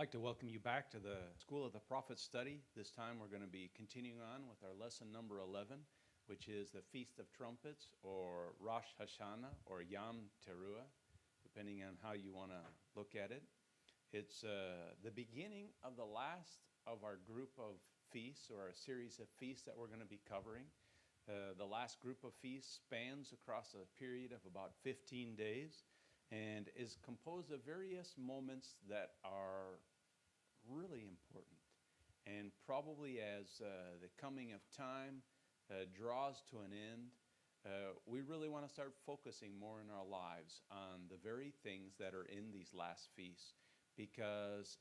like to welcome you back to the School of the Prophets study. This time we're going to be continuing on with our lesson number 11, which is the Feast of Trumpets, or Rosh Hashanah, or Yom Teruah, depending on how you want to look at it. It's the beginning of the last of our group of feasts, or a series of feasts that we're going to be covering. The last group of feasts spans across a period of about 15 days and is composed of various moments that are really important. And probably as the coming of time draws to an end, we really want to start focusing more in our lives on the very things that are in these last feasts, because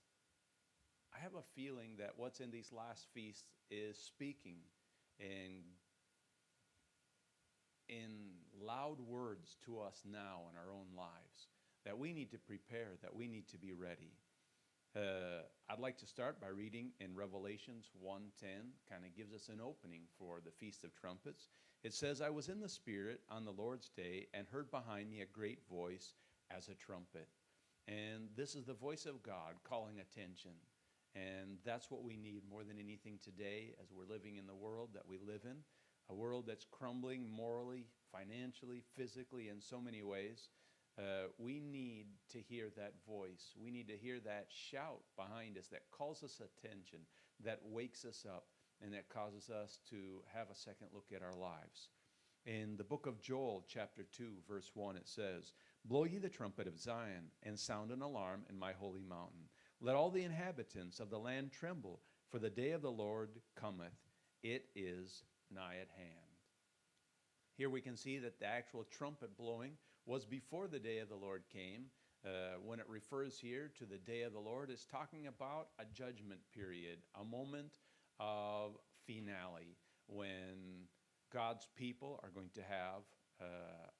I have a feeling that what's in these last feasts is speaking in loud words to us now in our own lives, that we need to prepare, that we need to be ready. I'd like to start by reading in Revelations 1:10, kind of gives us an opening for the Feast of Trumpets. It says, "I was in the Spirit on the Lord's day and heard behind me a great voice as a trumpet." And this is the voice of God calling attention. And that's what we need more than anything today as we're living in the world that we live in, a world that's crumbling morally, financially, physically, in so many ways. We need to hear that voice. We need to hear that shout behind us that calls us attention, that wakes us up, and that causes us to have a second look at our lives. In the book of Joel, chapter 2, verse 1, it says, "Blow ye the trumpet of Zion, and sound an alarm in my holy mountain. Let all the inhabitants of the land tremble, for the day of the Lord cometh. It is nigh at hand." Here we can see that the actual trumpet blowing was before the day of the Lord came. When it refers here to the day of the Lord, it's talking about a judgment period, a moment of finale, when God's people are going to have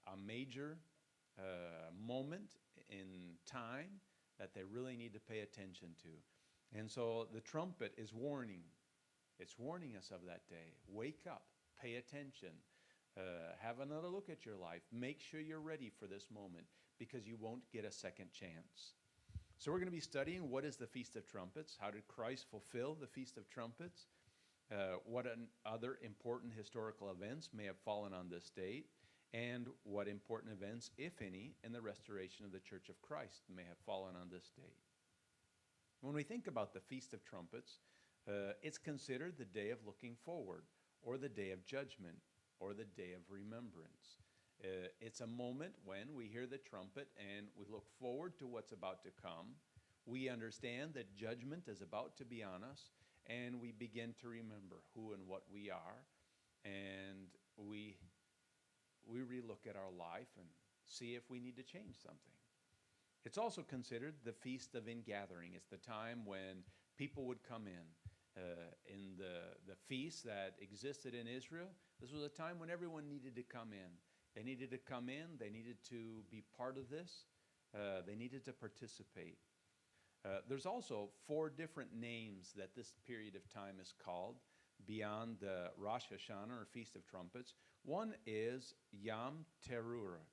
a major moment in time that they really need to pay attention to. And so the trumpet is warning. It's warning us of that day. Wake up, pay attention. Have another look at your life. Make sure you're ready for this moment, because you won't get a second chance. So we're going to be studying what is the Feast of Trumpets, how did Christ fulfill the Feast of Trumpets, what other important historical events may have fallen on this date, and what important events, if any, in the restoration of the Church of Christ may have fallen on this date. When we think about the Feast of Trumpets, it's considered the day of looking forward, or the day of judgment, or the day of remembrance. It's a moment when we hear the trumpet and we look forward to what's about to come. We understand that judgment is about to be on us, and we begin to remember who and what we are, and we relook at our life and see if we need to change something. It's also considered the Feast of Ingathering. It's the time when people would come in. In the feast that existed in Israel, this was a time when everyone needed to come in. They needed to come in. They needed to be part of this. They needed to participate. There's also 4 different names that this period of time is called beyond the Rosh Hashanah, or Feast of Trumpets. One is Yom Teruah,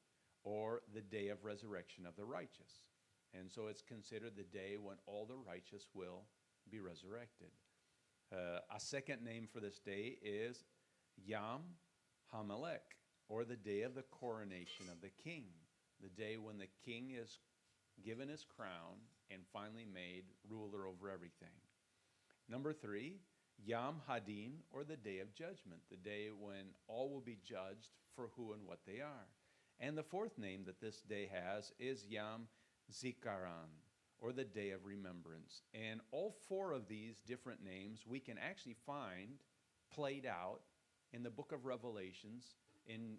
or the day of resurrection of the righteous. And so it's considered the day when all the righteous will be resurrected. A second name for this day is Yom HaMelech, or the day of the coronation of the king, the day when the king is given his crown and finally made ruler over everything. Number 3, Yom Hadin, or the day of judgment, the day when all will be judged for who and what they are. And the 4th name that this day has is Yom Zikaron, or the day of remembrance. And all 4 of these different names we can actually find played out in the book of Revelations in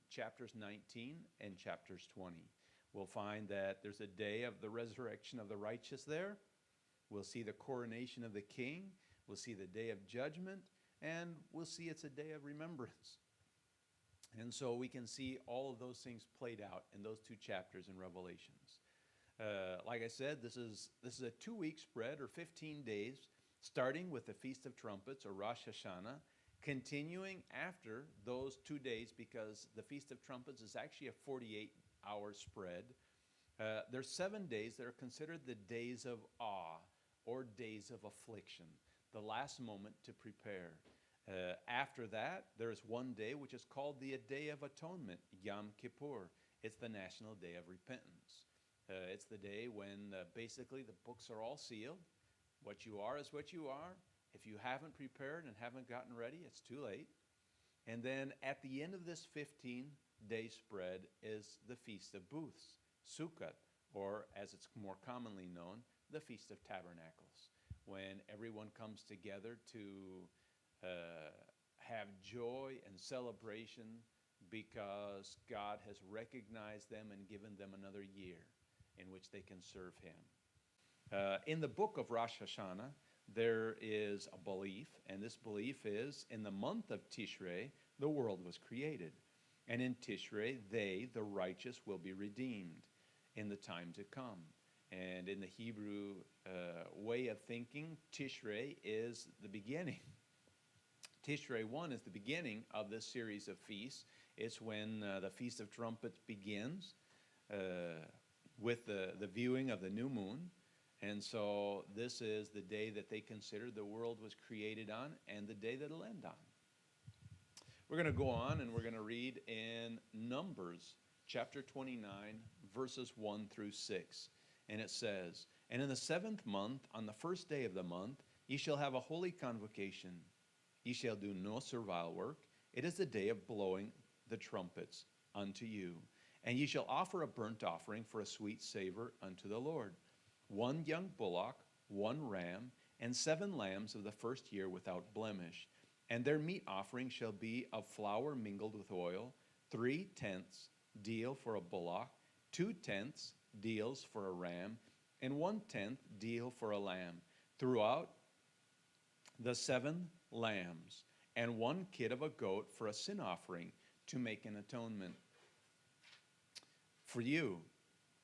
chapters 19 and chapters 20. We'll find that there's a day of the resurrection of the righteous there. We'll see the coronation of the king. We'll see the day of judgment, and we'll see it's a day of remembrance. And so we can see all of those things played out in those 2 chapters in Revelations. Like I said, this is a 2-week spread, or 15 days, starting with the Feast of Trumpets, or Rosh Hashanah, continuing after those 2 days, because the Feast of Trumpets is actually a 48-hour spread. There's 7 days that are considered the days of awe or days of affliction, the last moment to prepare. After that, there's one day which is called the Day of Atonement, Yom Kippur. It's the National Day of Repentance. It's the day when basically the books are all sealed. What you are is what you are. If you haven't prepared and haven't gotten ready, it's too late. And then at the end of this 15-day spread is the Feast of Booths, Sukkot, or as it's more commonly known, the Feast of Tabernacles, when everyone comes together to have joy and celebration because God has recognized them and given them another year in which they can serve Him. In the book of Rosh Hashanah, there is a belief, and this belief is in the month of Tishrei, the world was created. And in Tishrei, they, the righteous, will be redeemed in the time to come. And in the Hebrew way of thinking, Tishrei is the beginning. Tishrei 1 is the beginning of this series of feasts. It's when the Feast of Trumpets begins with the viewing of the new moon. And so this is the day that they consider the world was created on and the day that it'll end on. We're going to go on and we're going to read in Numbers chapter 29, verses 1 through 6. And it says, "And in the 7th month, on the first day of the month, ye shall have a holy convocation. Ye shall do no servile work. It is the day of blowing the trumpets unto you. And ye shall offer a burnt offering for a sweet savor unto the Lord. 1 young bullock, 1 ram, and 7 lambs of the first year without blemish. And their meat offering shall be of flour mingled with oil, 3/10 deal for a bullock, 2/10 deals for a ram, and 1/10 deal for a lamb, throughout the 7 lambs, and 1 kid of a goat for a sin offering to make an atonement for you,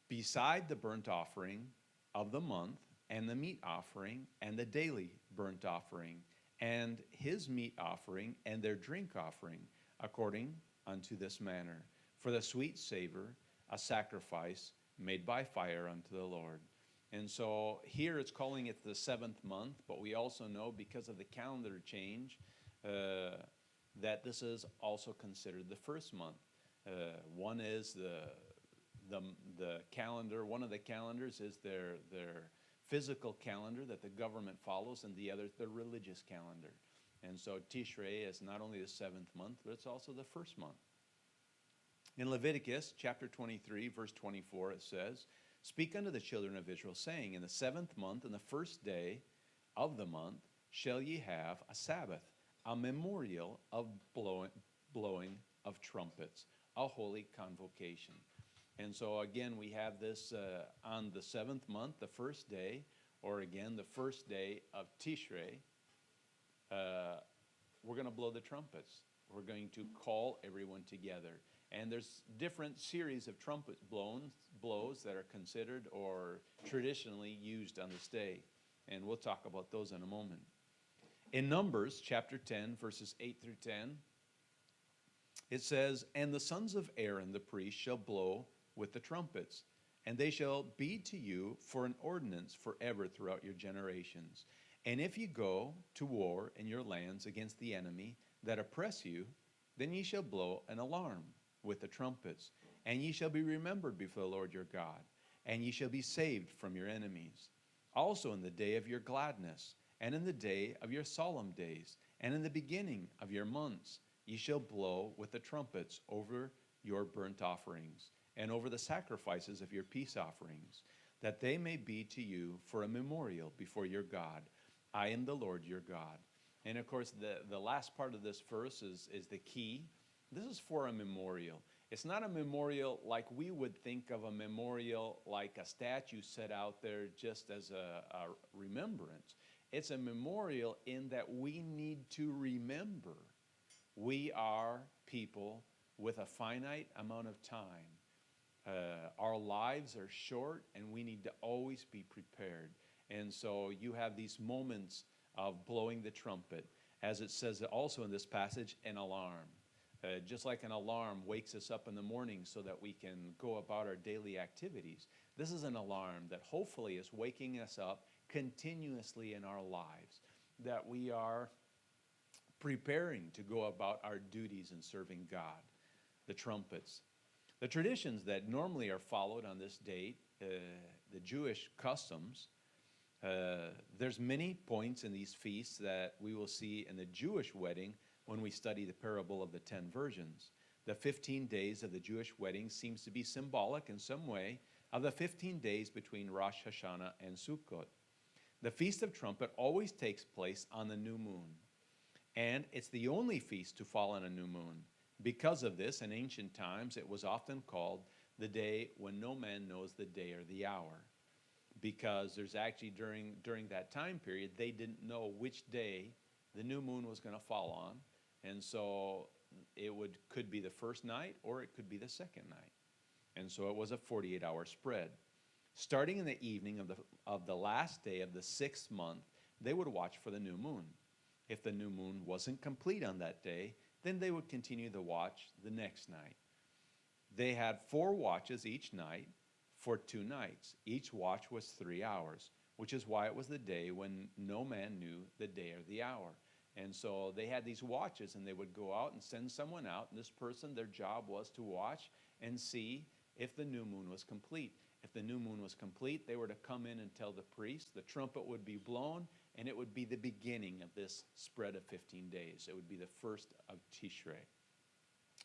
beside the burnt offering of the month, and the meat offering, and the daily burnt offering, and his meat offering, and their drink offering, according unto this manner, for the sweet savor, a sacrifice made by fire unto the Lord." And so here it's calling it the 7th month, but we also know because of the calendar change that this is also considered the first month. One is the calendar. One of the calendars is their physical calendar that the government follows, and the other is the religious calendar. And so Tishrei is not only the 7th month, but it's also the first month. In Leviticus chapter 23, verse 24, it says, "Speak unto the children of Israel, saying, In the 7th month, and the first day of the month, shall ye have a Sabbath, a memorial of blowing of trumpets, a holy convocation." And so again, we have this on the 7th month, the first day, or again, the first day of Tishrei. We're going to blow the trumpets. We're going to call everyone together. And there's different series of trumpet blows that are considered or traditionally used on this day. And we'll talk about those in a moment. In Numbers chapter 10, verses 8 through 10, it says, "And the sons of Aaron the priest shall blow with the trumpets, and they shall be to you for an ordinance forever throughout your generations. And if ye go to war in your lands against the enemy that oppress you, then ye shall blow an alarm with the trumpets, and ye shall be remembered before the Lord your God, and ye shall be saved from your enemies. Also in the day of your gladness, and in the day of your solemn days, and in the beginning of your months, ye shall blow with the trumpets over your burnt offerings, and over the sacrifices of your peace offerings, that they may be to you for a memorial before your God. I am the Lord your God." And of course, the last part of this verse is the key. This is for a memorial. It's not a memorial like we would think of a memorial, like a statue set out there just as a remembrance. It's a memorial in that we need to remember we are people with a finite amount of time. Our lives are short, and we need to always be prepared. And so you have these moments of blowing the trumpet. As it says also in this passage, an alarm. just like an alarm wakes us up in the morning so that we can go about our daily activities, this is an alarm that hopefully is waking us up continuously in our lives, that we are preparing to go about our duties in serving God. The trumpets. The traditions that normally are followed on this date, the Jewish customs, there's many points in these feasts that we will see in the Jewish wedding when we study the parable of the 10 virgins. The 15 days of the Jewish wedding seems to be symbolic in some way of the 15 days between Rosh Hashanah and Sukkot. The Feast of Trumpet always takes place on the new moon, and it's the only feast to fall on a new moon. Because of this, in ancient times, it was often called the day when no man knows the day or the hour, because there's actually during that time period, they didn't know which day the new moon was going to fall on, and so it could be the first night or it could be the second night. And so it was a 48-hour spread. Starting in the evening of the last day of the 6th month, they would watch for the new moon. If the new moon wasn't complete on that day, then they would continue the watch the next night. They had 4 watches each night for 2 nights. Each watch was 3 hours, which is why it was the day when no man knew the day or the hour. And so they had these watches, and they would go out and send someone out, and this person, their job was to watch and see if the new moon was complete. If the new moon was complete, they were to come in and tell the priest. The trumpet would be blown, and it would be the beginning of this spread of 15 days. It would be the first of Tishrei.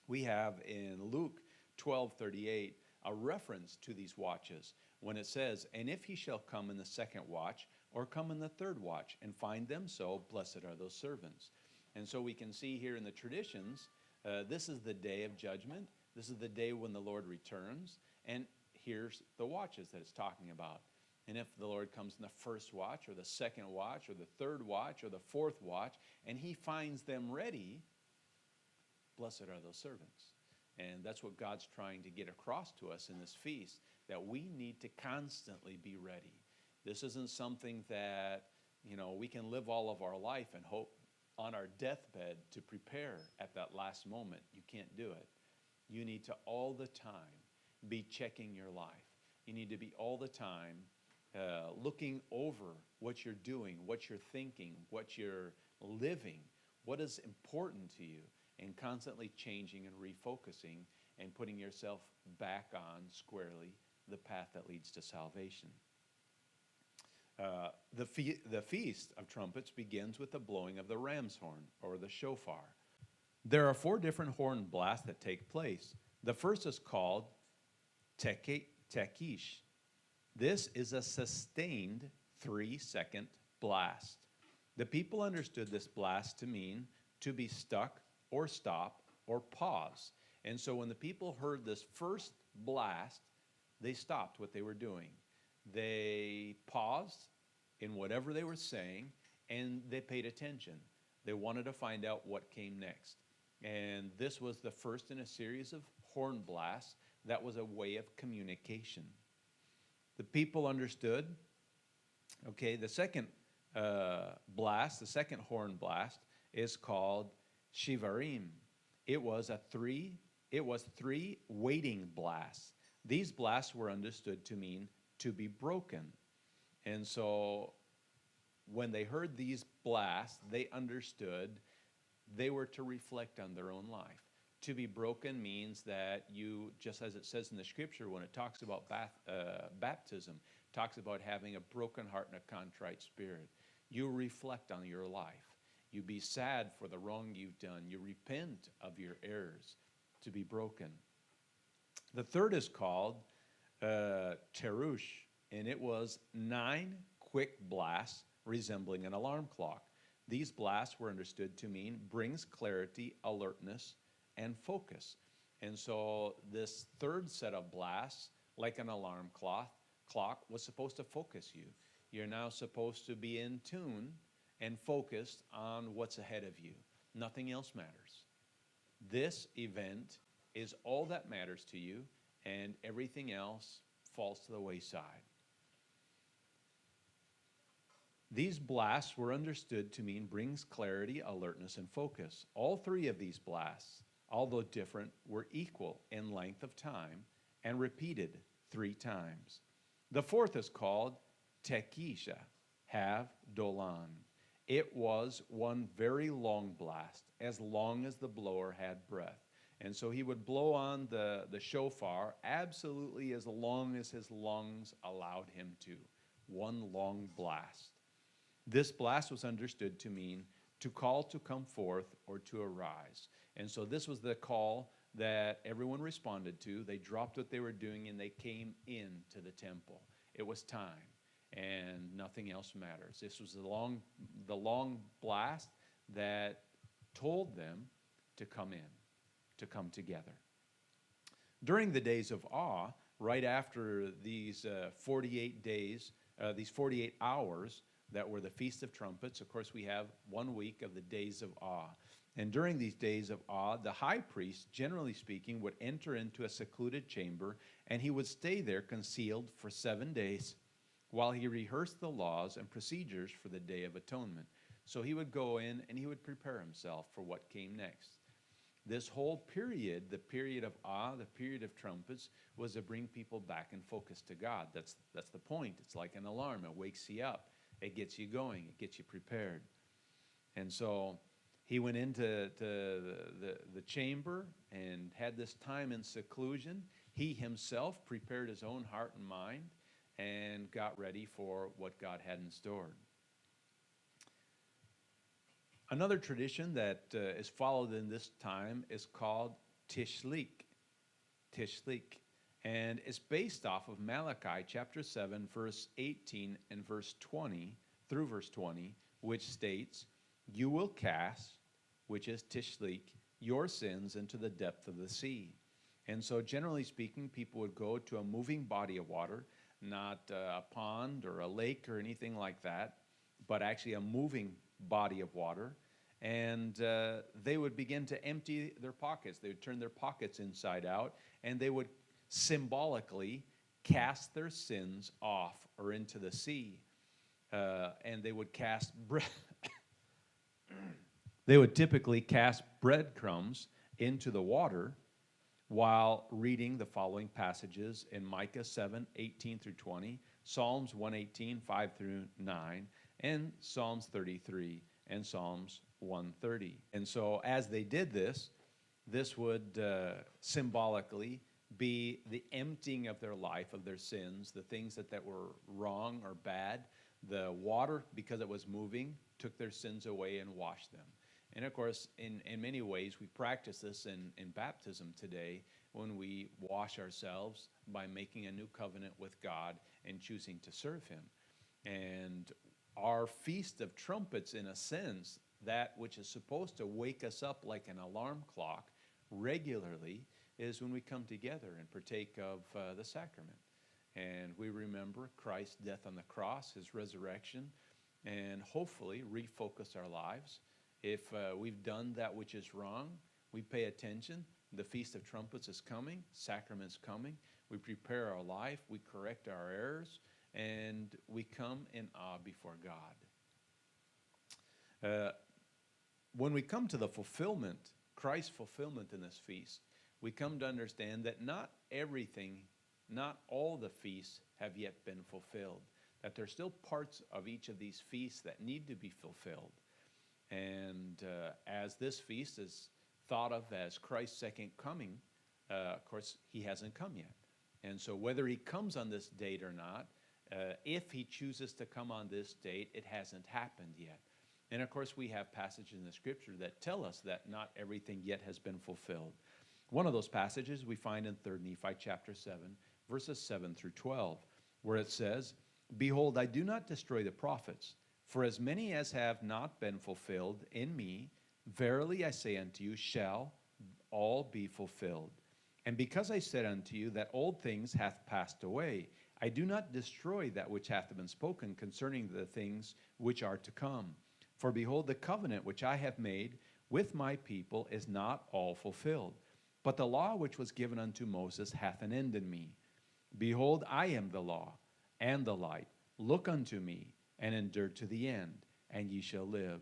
We have in Luke 12:38 a reference to these watches when it says, "And if he shall come in the 2nd watch or come in the 3rd watch and find them so, blessed are those servants." And so we can see here in the traditions, this is the day of judgment. This is the day when the Lord returns. And here's the watches that it's talking about. And if the Lord comes in the 1st watch or the 2nd watch or the 3rd watch or the 4th watch, and he finds them ready, blessed are those servants. And that's what God's trying to get across to us in this feast, that we need to constantly be ready. This isn't something that, we can live all of our life and hope on our deathbed to prepare at that last moment. You can't do it. You need to all the time be checking your life. You need to be all the time looking over what you're doing, what you're thinking, what you're living, what is important to you, and constantly changing and refocusing and putting yourself back on squarely the path that leads to salvation. The Feast of Trumpets begins with the blowing of the ram's horn, or the shofar. There are 4 different horn blasts that take place. The first is called tekish. This is a sustained 3-second blast. The people understood this blast to mean to be stuck or stop or pause. And so when the people heard this first blast, they stopped what they were doing. They paused in whatever they were saying, and they paid attention. They wanted to find out what came next. And this was the first in a series of horn blasts that was a way of communication. The people understood. Okay, the second blast, the second horn blast, is called shivarim. It was 3 waiting blasts. These blasts were understood to mean to be broken. And so when they heard these blasts, they understood they were to reflect on their own life. To be broken means that you, just as it says in the scripture when it talks about baptism, talks about having a broken heart and a contrite spirit. You reflect on your life. You be sad for the wrong you've done. You repent of your errors, to be broken. The third is called terush, and it was 9 quick blasts resembling an alarm clock. These blasts were understood to mean brings clarity, alertness, and focus. And so this third set of blasts, like an alarm clock, was supposed to focus you. You're now supposed to be in tune and focused on what's ahead of you. Nothing else matters. This event is all that matters to you, and everything else falls to the wayside. These blasts were understood to mean brings clarity, alertness, and focus. All 3 of these blasts although different, were equal in length of time and repeated 3 times. The fourth is called Tekisha, Hav Dolan. It was one very long blast, as long as the blower had breath. And so he would blow on the shofar absolutely as long as his lungs allowed him to. One long blast. This blast was understood to mean to call to come forth or to arise. And so this was the call that everyone responded to. They dropped what they were doing and they came into the temple. It was time, and nothing else matters. This was the long blast that told them to come in, to come together. During the days of awe, right after these 48 days, these 48 hours that were the Feast of Trumpets, of course, we have 1 week of the days of awe. And during these days of awe, the high priest, generally speaking, would enter into a secluded chamber, and he would stay there concealed for 7 days while he rehearsed the laws and procedures for the Day of Atonement. So he would go in and he would prepare himself for what came next. This whole period, the period of awe, the period of trumpets, was to bring people back in focus to God. That's the point. It's like an alarm. It wakes you up. It gets you going. It gets you prepared. And so he went into the chamber and had this time in seclusion. He himself prepared his own heart and mind and got ready for what God had in store. Another tradition that is followed in this time is called Tishlik. Tishlik. And it's based off of Malachi chapter 7, verse 18 and verse 20 through verse 20, which states, "You will cast," which is Tishlik, "your sins into the depth of the sea." And so generally speaking, people would go to a moving body of water, not a pond or a lake or anything like that, but actually a moving body of water. And they would begin to empty their pockets. They would turn their pockets inside out, and they would symbolically cast their sins off or into the sea. And they would cast they would typically cast breadcrumbs into the water while reading the following passages in Micah 7, 18 through 20, Psalms 118, 5 through 9, and Psalms 33 and Psalms 130. And so as they did this, this would symbolically be the emptying of their life, of their sins, the things that were wrong or bad. The water, because it was moving, took their sins away and washed them. And of course, in many ways, we practice this in baptism today when we wash ourselves by making a new covenant with God and choosing to serve Him. And our Feast of Trumpets, in a sense, that which is supposed to wake us up like an alarm clock regularly, is when we come together and partake of the sacrament. And we remember Christ's death on the cross, His resurrection, and hopefully refocus our lives. If we've done that which is wrong, we pay attention. The Feast of Trumpets is coming, sacrament's coming. We prepare our life, we correct our errors, and we come in awe before God. When we come to the fulfillment, Christ's fulfillment in this feast, we come to understand that not everything, not all the feasts have yet been fulfilled, that there's still parts of each of these feasts that need to be fulfilled. And as this feast is thought of as Christ's second coming, of course, He hasn't come yet. And so whether He comes on this date or not, if He chooses to come on this date, it hasn't happened yet. And of course, we have passages in the Scripture that tell us that not everything yet has been fulfilled. One of those passages we find in 3 Nephi chapter 7, verses 7 through 12, where it says, "Behold, I do not destroy the prophets, for as many as have not been fulfilled in me, verily I say unto you, shall all be fulfilled. And because I said unto you that old things hath passed away, I do not destroy that which hath been spoken concerning the things which are to come. For behold, the covenant which I have made with my people is not all fulfilled. But the law which was given unto Moses hath an end in me. Behold, I am the law and the light. Look unto me, and endure to the end, and ye shall live.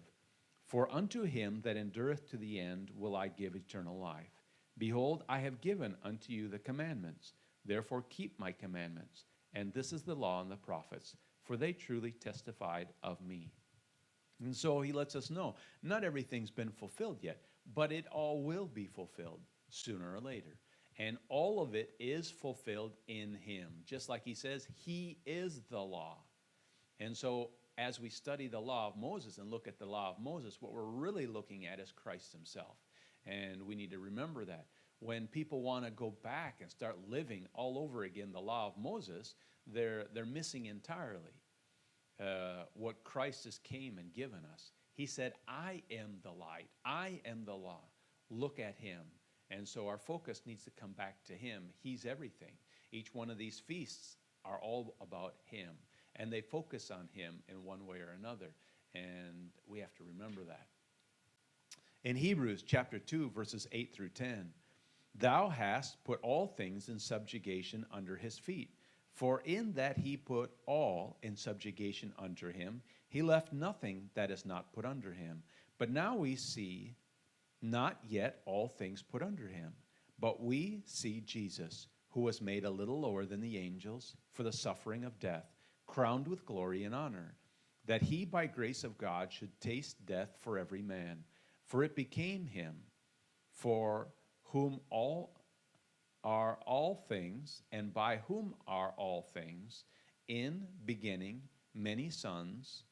For unto him that endureth to the end will I give eternal life. Behold, I have given unto you the commandments. Therefore keep my commandments. And this is the law and the prophets, for they truly testified of me. And so he lets us know, not everything's been fulfilled yet, but it all will be fulfilled sooner or later. And all of it is fulfilled in him. Just like he says, he is the law. And so as we study the law of Moses and look at the law of Moses, what we're really looking at is Christ himself. And we need to remember that. When people want to go back and start living all over again the law of Moses, they're missing entirely what Christ has came and given us. He said, I am the light. I am the law. Look at him. And so our focus needs to come back to him. He's everything. Each one of these feasts are all about him. And they focus on him in one way or another. And we have to remember that. In Hebrews chapter 2, verses 8 through 10, thou hast put all things in subjugation under his feet. For in that he put all in subjugation under him, he left nothing that is not put under him. But now we see not yet all things put under him. But we see Jesus, who was made a little lower than the angels for the suffering of death, crowned with glory and honor, that he by grace of God should taste death for every man. For it became him, for whom all are all things, and by whom are all things, in beginning many sons,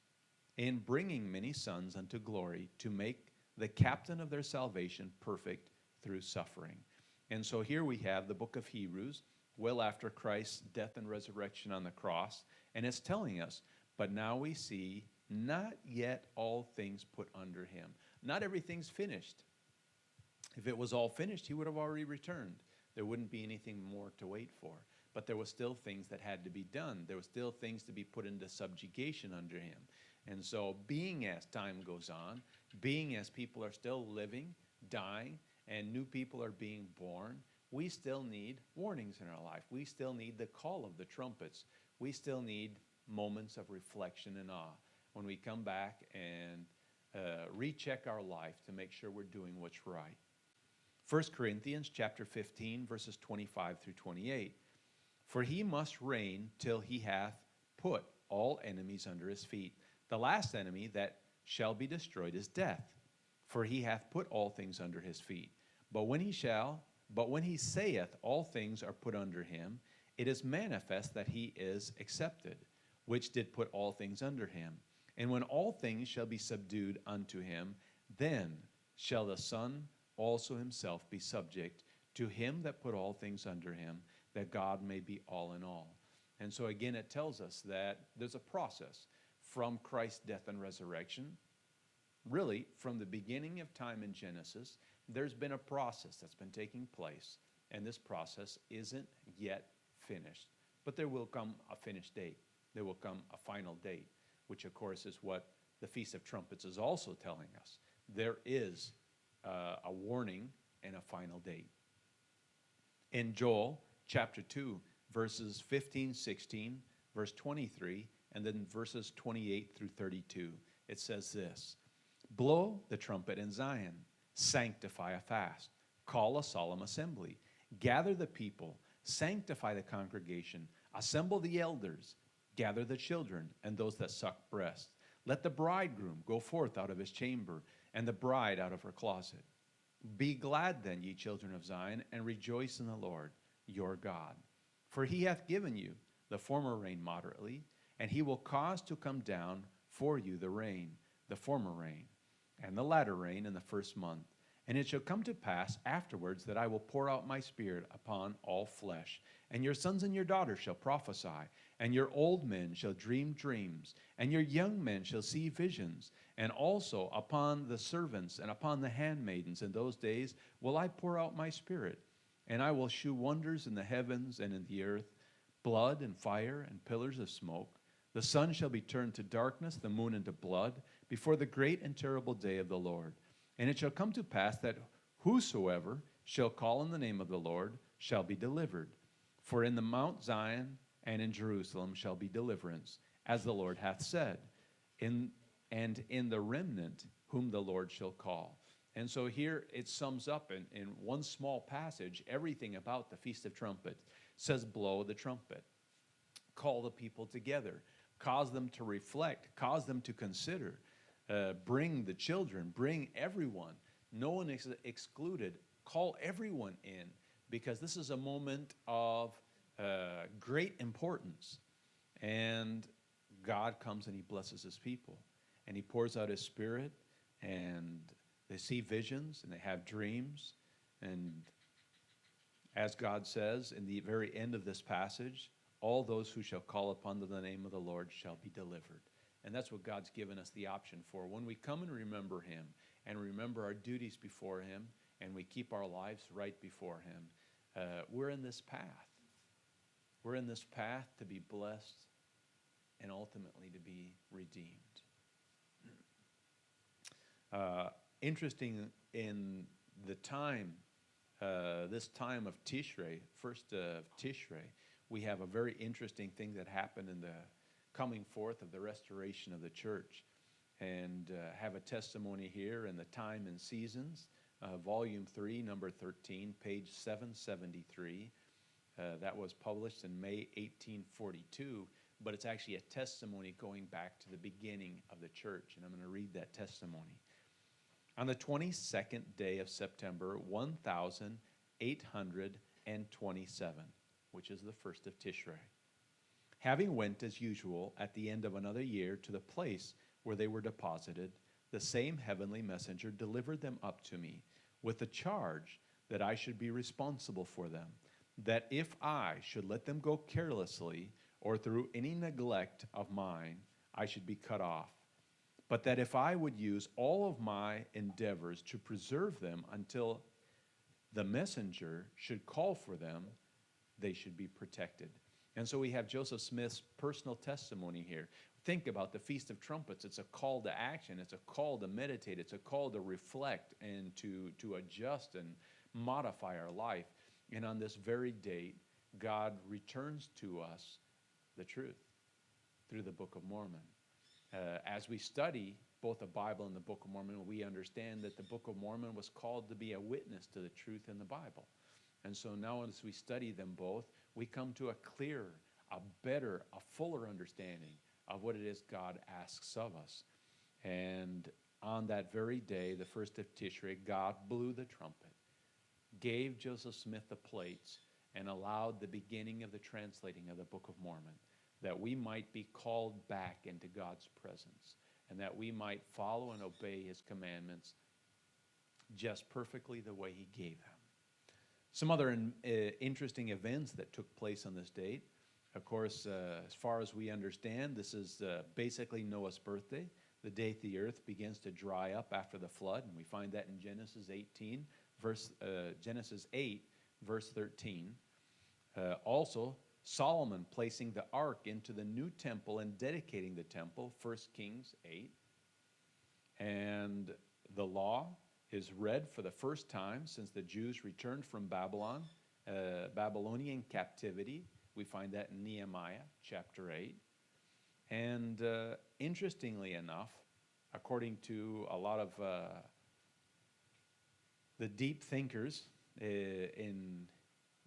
in bringing many sons unto glory, to make the captain of their salvation perfect through suffering. And so here we have the book of Hebrews, well after Christ's death and resurrection on the cross, and it's telling us, but now we see not yet all things put under him. Not everything's finished. If it was all finished, he would have already returned. There wouldn't be anything more to wait for. But there were still things that had to be done. There were still things to be put into subjugation under him. And so being as time goes on, being as people are still living, dying, and new people are being born, we still need warnings in our life. We still need the call of the trumpets. We still need moments of reflection and awe when we come back and recheck our life to make sure we're doing what's right. 1 Corinthians chapter 15, verses 25 through 28. For he must reign till he hath put all enemies under his feet. The last enemy that shall be destroyed is death, for he hath put all things under his feet. But when he saith all things are put under him, it is manifest that he is accepted, which did put all things under him. And when all things shall be subdued unto him, then shall the Son also himself be subject to him that put all things under him, that God may be all in all. And so again, it tells us that there's a process from Christ's death and resurrection. Really, from the beginning of time in Genesis, there's been a process that's been taking place, and this process isn't yet finished. But there will come a finished date. There will come a final date, which of course is what the Feast of Trumpets is also telling us. There is a warning and a final date. In Joel chapter 2, verses 15, 16, verse 23, and then verses 28 through 32, it says this: Blow the trumpet in Zion, sanctify a fast, call a solemn assembly, gather the people, sanctify the congregation, assemble the elders, gather the children and those that suck breast. Let the bridegroom go forth out of his chamber, and the bride out of her closet. Be glad then, ye children of Zion, and rejoice in the Lord your God. For he hath given you the former rain moderately, and he will cause to come down for you the rain, the former rain, and the latter rain in the first month. And it shall come to pass afterwards that I will pour out my spirit upon all flesh. And your sons and your daughters shall prophesy, and your old men shall dream dreams, and your young men shall see visions. And also upon the servants and upon the handmaidens in those days will I pour out my spirit. And I will shew wonders in the heavens and in the earth, blood and fire and pillars of smoke. The sun shall be turned to darkness, the moon into blood, before the great and terrible day of the Lord. And it shall come to pass that whosoever shall call on the name of the Lord shall be delivered. For in the Mount Zion and in Jerusalem shall be deliverance, as the Lord hath said, and in the remnant whom the Lord shall call. And so here it sums up in one small passage everything about the Feast of Trumpets. It says, blow the trumpet, call the people together, cause them to reflect, cause them to consider, bring the children, bring everyone. No one is excluded. Call everyone in, because this is a moment of great importance. And God comes and he blesses his people. And he pours out his Spirit, and they see visions and they have dreams. And as God says in the very end of this passage, all those who shall call upon the name of the Lord shall be delivered. And that's what God's given us the option for. When we come and remember him and remember our duties before him and we keep our lives right before him, we're in this path. We're in this path to be blessed and ultimately to be redeemed. Interesting in the time, this time of Tishrei, first of Tishrei, we have a very interesting thing that happened in the coming forth of the restoration of the church. And have a testimony here in the Time and Seasons, Volume 3, number 13, page 773. That was published in May 1842, but it's actually a testimony going back to the beginning of the church. And I'm going to read that testimony. On the 22nd day of September, 1827, which is the first of Tishrei, having went as usual at the end of another year to the place where they were deposited, the same heavenly messenger delivered them up to me with the charge that I should be responsible for them, that if I should let them go carelessly or through any neglect of mine, I should be cut off. But that if I would use all of my endeavors to preserve them until the messenger should call for them, they should be protected. And so we have Joseph Smith's personal testimony here. Think about the Feast of Trumpets. It's a call to action. It's a call to meditate. It's a call to reflect and to adjust and modify our life. And on this very date, God returns to us the truth through the Book of Mormon. As we study both the Bible and the Book of Mormon, we understand that the Book of Mormon was called to be a witness to the truth in the Bible. And so now as we study them both, we come to a clearer, a better, a fuller understanding of what it is God asks of us. And on that very day, the first of Tishrei, God blew the trumpet, gave Joseph Smith the plates, and allowed the beginning of the translating of the Book of Mormon, that we might be called back into God's presence, and that we might follow and obey his commandments just perfectly the way he gave them. Some other interesting events that took place on this date. Of course, as far as we understand, this is basically Noah's birthday, the date the earth begins to dry up after the flood, and we find that in Genesis 8, verse 13. Also, Solomon placing the ark into the new temple and dedicating the temple, 1 Kings 8. And the law is read for the first time since the Jews returned from Babylonian captivity. We find that in Nehemiah chapter 8. And interestingly enough, according to a lot of the deep thinkers in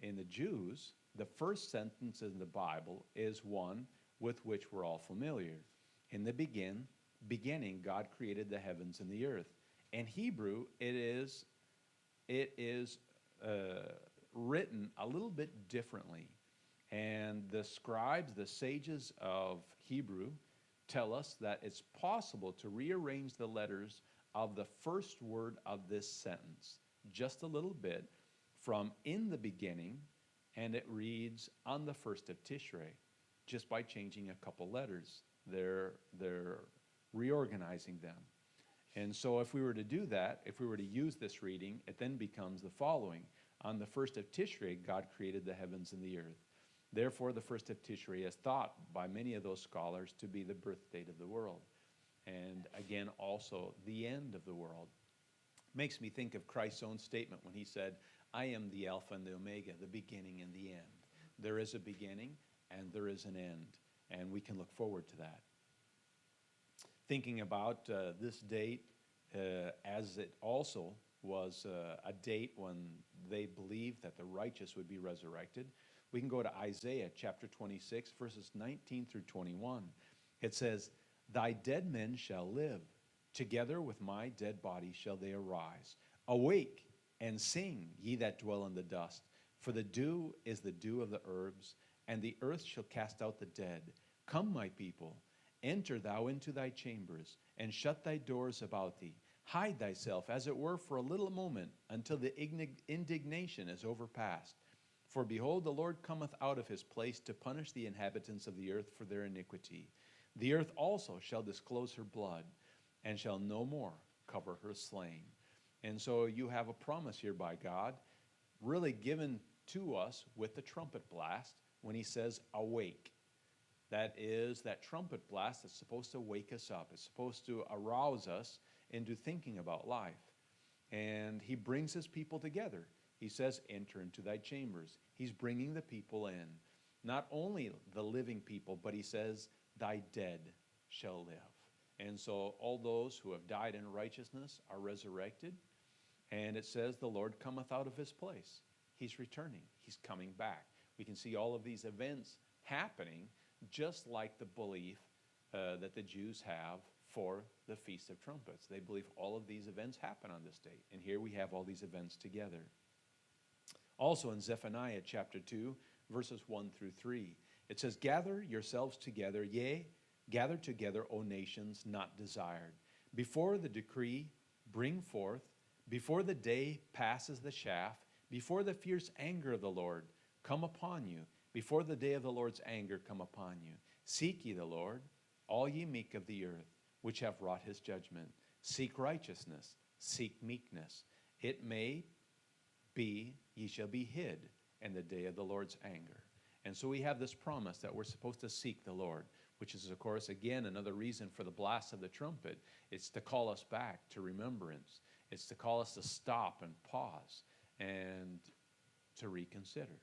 the Jews, the first sentence in the Bible is one with which we're all familiar. In the beginning, God created the heavens and the earth. In Hebrew, it is written a little bit differently. And the scribes, the sages of Hebrew, tell us that it's possible to rearrange the letters of the first word of this sentence just a little bit from in the beginning, and it reads on the first of Tishrei, just by changing a couple letters. They're reorganizing them. And so if we were to do that, if we were to use this reading, it then becomes the following. On the first of Tishrei, God created the heavens and the earth. Therefore, the first of Tishrei is thought by many of those scholars to be the birth date of the world. And again, also the end of the world. Makes me think of Christ's own statement when he said, I am the Alpha and the Omega, the beginning and the end. There is a beginning and there is an end, and we can look forward to that. Thinking about this date, as it also was a date when they believed that the righteous would be resurrected. We can go to Isaiah chapter 26, verses 19 through 21. It says, "Thy dead men shall live. Together with my dead body shall they arise. Awake and sing, ye that dwell in the dust. For the dew is the dew of the herbs, and the earth shall cast out the dead. Come, my people, enter thou into thy chambers, and shut thy doors about thee. Hide thyself, as it were, for a little moment, until the indignation is overpast. For behold, the Lord cometh out of his place to punish the inhabitants of the earth for their iniquity. The earth also shall disclose her blood, and shall no more cover her slain." And so you have a promise here by God, really given to us with the trumpet blast when he says, "Awake." That is that trumpet blast that's supposed to wake us up. It's supposed to arouse us into thinking about life. And he brings his people together. He says, "Enter into thy chambers." He's bringing the people in. Not only the living people, but he says, "Thy dead shall live." And so all those who have died in righteousness are resurrected. And it says, "The Lord cometh out of his place." He's returning. He's coming back. We can see all of these events happening, just like the belief that the Jews have for the Feast of Trumpets. They believe all of these events happen on this date. And here we have all these events together. Also in Zephaniah chapter 2, verses 1 through 3, it says, "Gather yourselves together, yea, gather together, O nations not desired. Before the decree bring forth, before the day passes the shaft, before the fierce anger of the Lord come upon you, before the day of the Lord's anger come upon you. Seek ye the Lord, all ye meek of the earth, which have wrought his judgment. Seek righteousness, seek meekness. It may be ye shall be hid in the day of the Lord's anger." And so we have this promise that we're supposed to seek the Lord, which is, of course, again, another reason for the blast of the trumpet. It's to call us back to remembrance. It's to call us to stop and pause and to reconsider.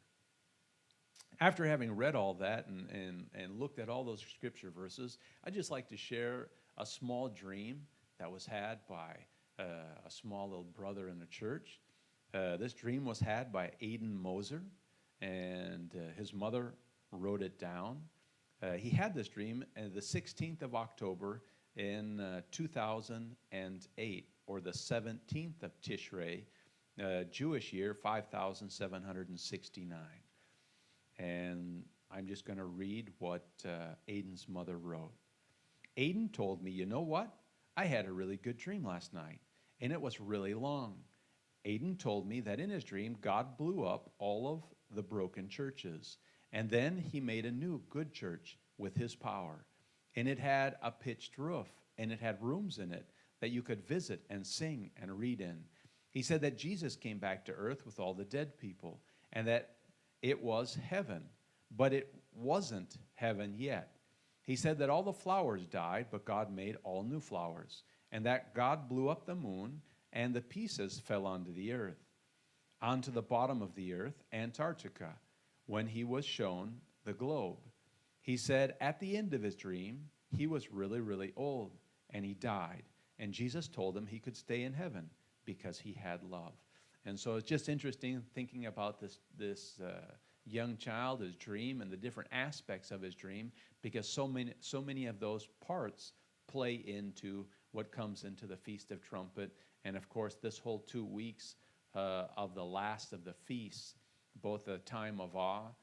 After having read all that and looked at all those scripture verses, I'd just like to share a small dream that was had by a small little brother in the church. This dream was had by Aiden Moser, and his mother wrote it down. He had this dream on the 16th of October in 2008, or the 17th of Tishrei, Jewish year 5769. And I'm just going to read what Aiden's mother wrote. "Aiden told me, you know what? I had a really good dream last night, and it was really long. Aiden told me that in his dream, God blew up all of the broken churches, and then he made a new good church with his power. And it had a pitched roof, and it had rooms in it that you could visit and sing and read in. He said that Jesus came back to earth with all the dead people, and that it was heaven, but it wasn't heaven yet. He said that all the flowers died, but God made all new flowers, and that God blew up the moon, and the pieces fell onto the earth, onto the bottom of the earth, Antarctica, when he was shown the globe. He said at the end of his dream, he was really, really old, and he died. And Jesus told him he could stay in heaven because he had love." And so it's just interesting thinking about this young child, his dream, and the different aspects of his dream, because so many of those parts play into what comes into the Feast of Trumpet, and of course this whole 2 weeks of the last of the feasts, both the time of awe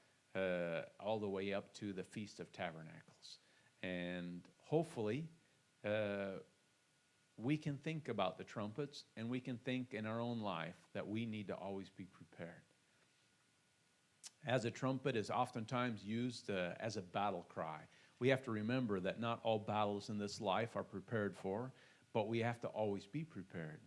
all the way up to the Feast of Tabernacles. And hopefully we can think about the trumpets, and we can think in our own life that we need to always be prepared. As a trumpet is oftentimes used as a battle cry, we have to remember that not all battles in this life are prepared for, but we have to always be prepared.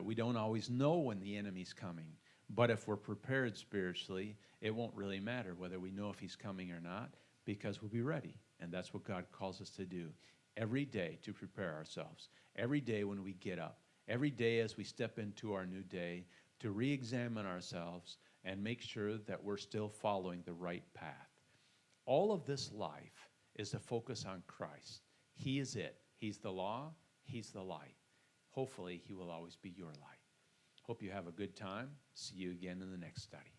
We don't always know when the enemy's coming, but if we're prepared spiritually, it won't really matter whether we know if he's coming or not, because we'll be ready, and that's what God calls us to do. Every day to prepare ourselves, every day when we get up, every day as we step into our new day, to re-examine ourselves and make sure that we're still following the right path. All of this life is to focus on Christ. He is it. He's the law. He's the light. hopefully he will always be your light. Hope you have a good time. See you again in the next study.